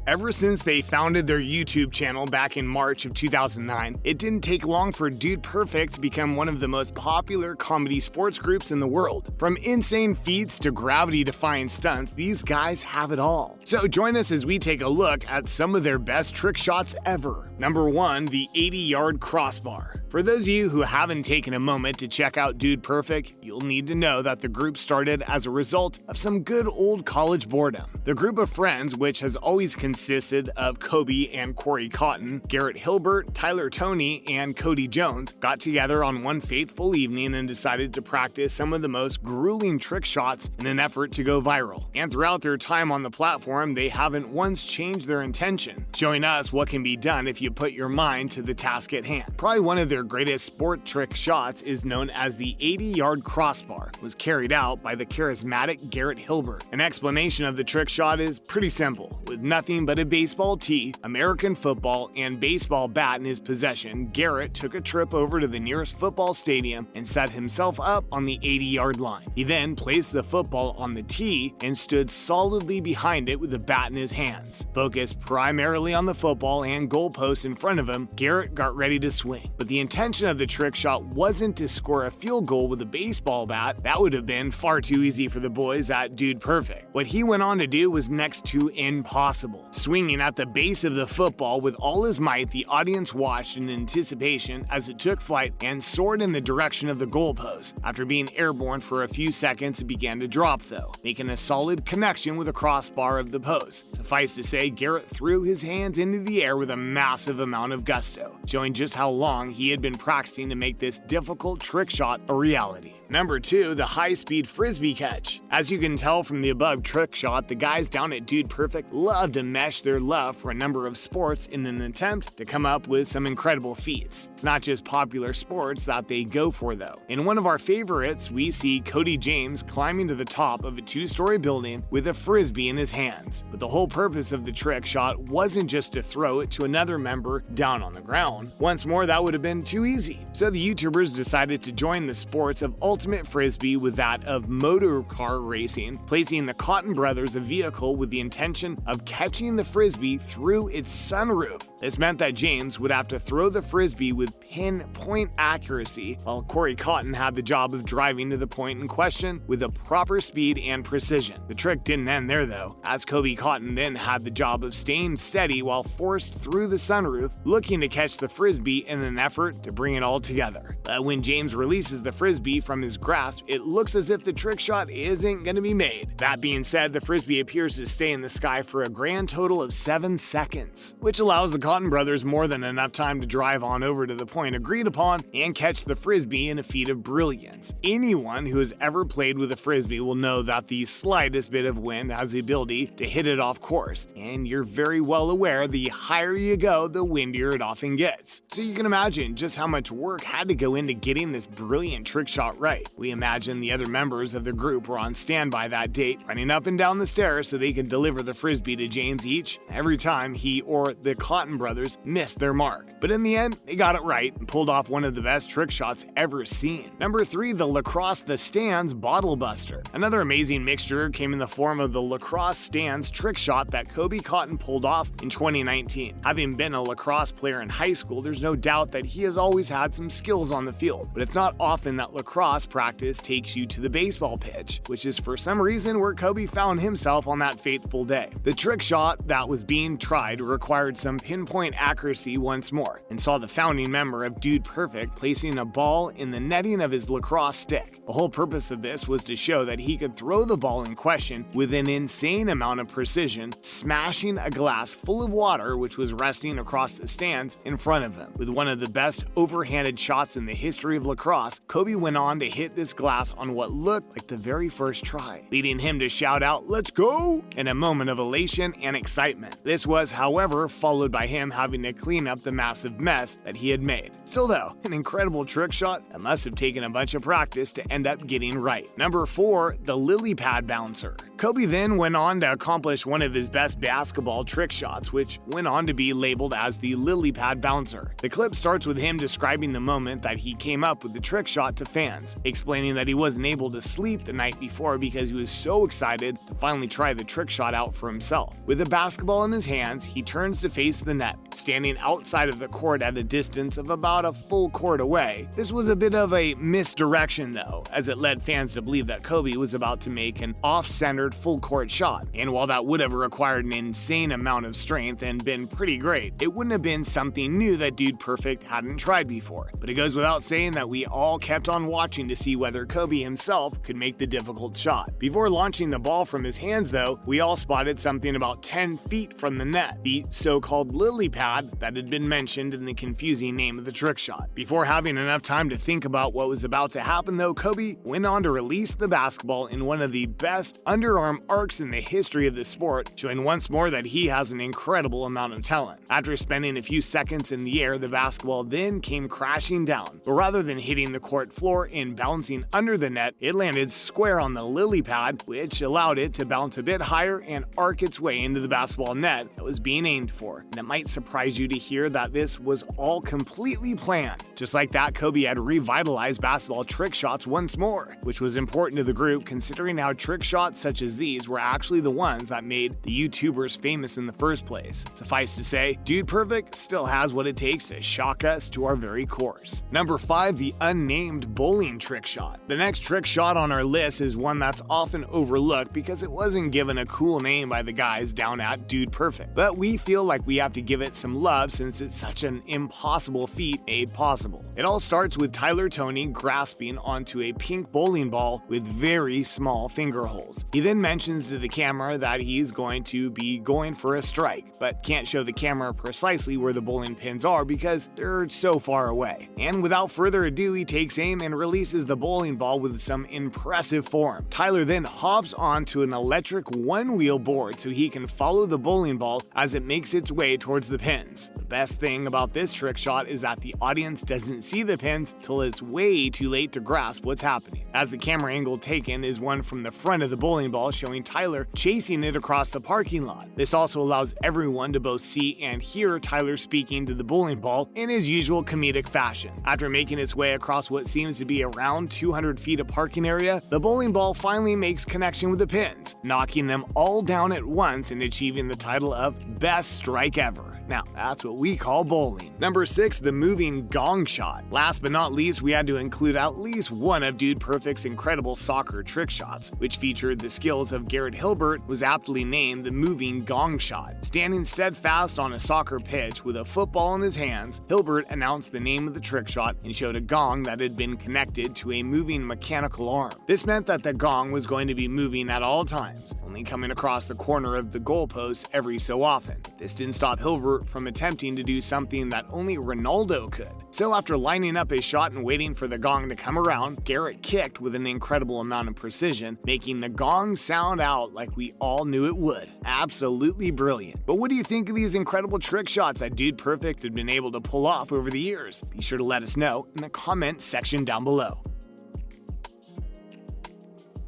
Ever since they founded their YouTube channel back in March of 2009, it didn't take long for Dude Perfect to become one of the most popular comedy sports groups in the world. From insane feats to gravity-defying stunts, these guys have it all. So join us as we take a look at some of their best trick shots ever. Number 1, the 80-yard crossbar. For those of you who haven't taken a moment to check out Dude Perfect, you'll need to know that the group started as a result of some good old college boredom. The group of friends, which has always consisted of Kobe and Corey Cotton, Garrett Hilbert, Tyler Toney, and Cody Jones, got together on one fateful evening and decided to practice some of the most grueling trick shots in an effort to go viral. And throughout their time on the platform, they haven't once changed their intention, showing us what can be done if you put your mind to the task at hand. Probably one of their greatest sport trick shots is known as the 80-yard crossbar. It was carried out by the charismatic Garrett Hilbert. An explanation of the trick shot is pretty simple. With nothing but a baseball tee, American football, and baseball bat in his possession, Garrett took a trip over to the nearest football stadium and set himself up on the 80-yard line. He then placed the football on the tee and stood solidly behind it with the bat in his hands. Focused primarily on the football and goalpost in front of him, Garrett got ready to swing. But the intention of the trick shot wasn't to score a field goal with a baseball bat. That would have been far too easy for the boys at Dude Perfect. What he went on to do was next to impossible. Swinging at the base of the football with all his might, the audience watched in anticipation as it took flight and soared in the direction of the goalpost. After being airborne for a few seconds, it began to drop though, making a solid connection with the crossbar of the post. Suffice to say, Garrett threw his hands into the air with a massive amount of gusto, showing just how long he had been practicing to make this difficult trick shot a reality. Number 2, the high-speed frisbee catch. As you can tell from the above trick shot, the guys down at Dude Perfect love to mesh their love for a number of sports in an attempt to come up with some incredible feats. It's not just popular sports that they go for though. In one of our favorites, we see Cody James climbing to the top of a 2-story building with a frisbee in his hands. But the whole purpose of the trick shot wasn't just to throw it to another member down on the ground. Once more, that would have been too easy. So the YouTubers decided to join the sports of ultimate frisbee with that of motor car racing, placing the Cotton brothers a vehicle with the intention of catching the frisbee through its sunroof. This meant that James would have to throw the frisbee with pinpoint accuracy, while Corey Cotton had the job of driving to the point in question with a proper speed and precision. The trick didn't end there though, as Kobe Cotton then had the job of staying steady while forced through the sunroof, looking to catch the frisbee in an effort to bring it all together. But when James releases the frisbee from his grasp, it looks as if the trick shot isn't going to be made. That being said, the frisbee appears to stay in the sky for a grand total of 7 seconds, which allows the Cotton brothers more than enough time to drive on over to the point agreed upon and catch the frisbee in a feat of brilliance. Anyone who has ever played with a frisbee will know that the slightest bit of wind has the ability to hit it off course, and you're very well aware the higher you go, the windier it often gets. So you can imagine just how much work had to go into getting this brilliant trick shot right. We imagine the other members of the group were on standby that date, running up and down the stairs so they could deliver the frisbee to James each and every time he or the Cotton brothers missed their mark. But in the end, they got it right and pulled off one of the best trick shots ever seen. Number 3, the lacrosse the stands bottle buster. Another amazing mixture came in the form of the lacrosse stands trick shot that Kobe Cotton pulled off in 2019. Having been a lacrosse player in high school, there's no doubt that he has always had some skills on the field, but it's not often that lacrosse practice takes you to the baseball pitch, which is for some reason where Kobe found himself on that fateful day. The trick shot that was being tried required some pinpoint accuracy once more, and saw the founding member of Dude Perfect placing a ball in the netting of his lacrosse stick. The whole purpose of this was to show that he could throw the ball in question with an insane amount of precision, smashing a glass full of water which was resting across the stands in front of him. With one of the best overhanded shots in the history of lacrosse, Kobe went on to hit this glass on what looked like the very first try, leading him to shout out, "Let's go!" in a moment of elation and excitement. This was, however, followed by him having to clean up the massive mess that he had made. Still though, an incredible trick shot that must have taken a bunch of practice to end up getting right. Number 4, the lily pad bouncer. Kobe then went on to accomplish one of his best basketball trick shots, which went on to be labeled as the lily pad bouncer. The clip starts with him describing the moment that he came up with the trick shot to fans, explaining that he wasn't able to sleep the night before because he was so excited to finally try the trick shot out for himself. With the basketball in his hands, he turns to face the net, standing outside of the court at a distance of about a full court away. This was a bit of a misdirection though, as it led fans to believe that Kobe was about to make an off-centered full court shot, and while that would have required an insane amount of strength and been pretty great, it wouldn't have been something new that Dude Perfect hadn't tried before. But it goes without saying that we all kept on watching to see whether Kobe himself could make the difficult shot. Before launching the ball from his hands though, we all spotted something about 10 feet from the net, the so-called lily pad that had been mentioned in the confusing name of the trick shot. Before having enough time to think about what was about to happen though, Kobe went on to release the basketball in one of the best underarm arcs in the history of the sport, showing once more that he has an incredible amount of talent. After spending a few seconds in the air, the basketball then came crashing down, but rather than hitting the court floor and bouncing under the net, it landed square on the lily pad, which allowed it to bounce a bit higher and arc its way into the basketball net that was being aimed for. And it might surprise you to hear that this was all completely planned. Just like that, Kobe had revitalized basketball trick shots once more, which was important to the group considering how trick shots such as these were actually the ones that made the YouTubers famous in the first place. Suffice to say, Dude Perfect still has what it takes to shock us to our very cores. Number 5, the unnamed bowling trick shot. The next trick shot on our list is one that's often overlooked because it wasn't given a cool name by the guys down at Dude Perfect, but we feel like we have to give it some love since it's such an impossible feat made possible. It all starts with Tyler Toney grasping onto a pink bowling ball with very small finger holes. He then mentions to the camera that he's going to be going for a strike, but can't show the camera precisely where the bowling pins are because they're so far away. And without further ado, he takes aim and releases the bowling ball with some impressive form. Tyler then hops onto an electric one-wheel board so he can follow the bowling ball as it makes its way towards the pins. The best thing about this trick shot is that the audience doesn't see the pins till it's way too late to grasp what's happening, as the camera angle taken is one from the front of the bowling ball showing Tyler chasing it across the parking lot. This also allows everyone to both see and hear Tyler speaking to the bowling ball in his usual comedic fashion. After making its way across what seems to be around 200 feet of parking area, the bowling ball finally makes connection with the pins, knocking them all down at once and achieving the title of Best Strike Ever. Now, that's what we call bowling. Number 6, the moving gong shot. Last but not least, we had to include at least one of Dude Perfect's incredible soccer trick shots, which featured the skills of Garrett Hilbert, was aptly named the moving gong shot. Standing steadfast on a soccer pitch with a football in his hands, Hilbert announced the name of the trick shot and showed a gong that had been connected to a moving mechanical arm. This meant that the gong was going to be moving at all times, only coming across the corner of the goalpost every so often. This didn't stop Hilbert from attempting to do something that only Ronaldo could. So after lining up his shot and waiting for the gong to come around, Garrett kicked with an incredible amount of precision, making the gong sound out like we all knew it would. Absolutely brilliant. But what do you think of these incredible trick shots that Dude Perfect had been able to pull off over the years? Be sure to let us know in the comments section down below.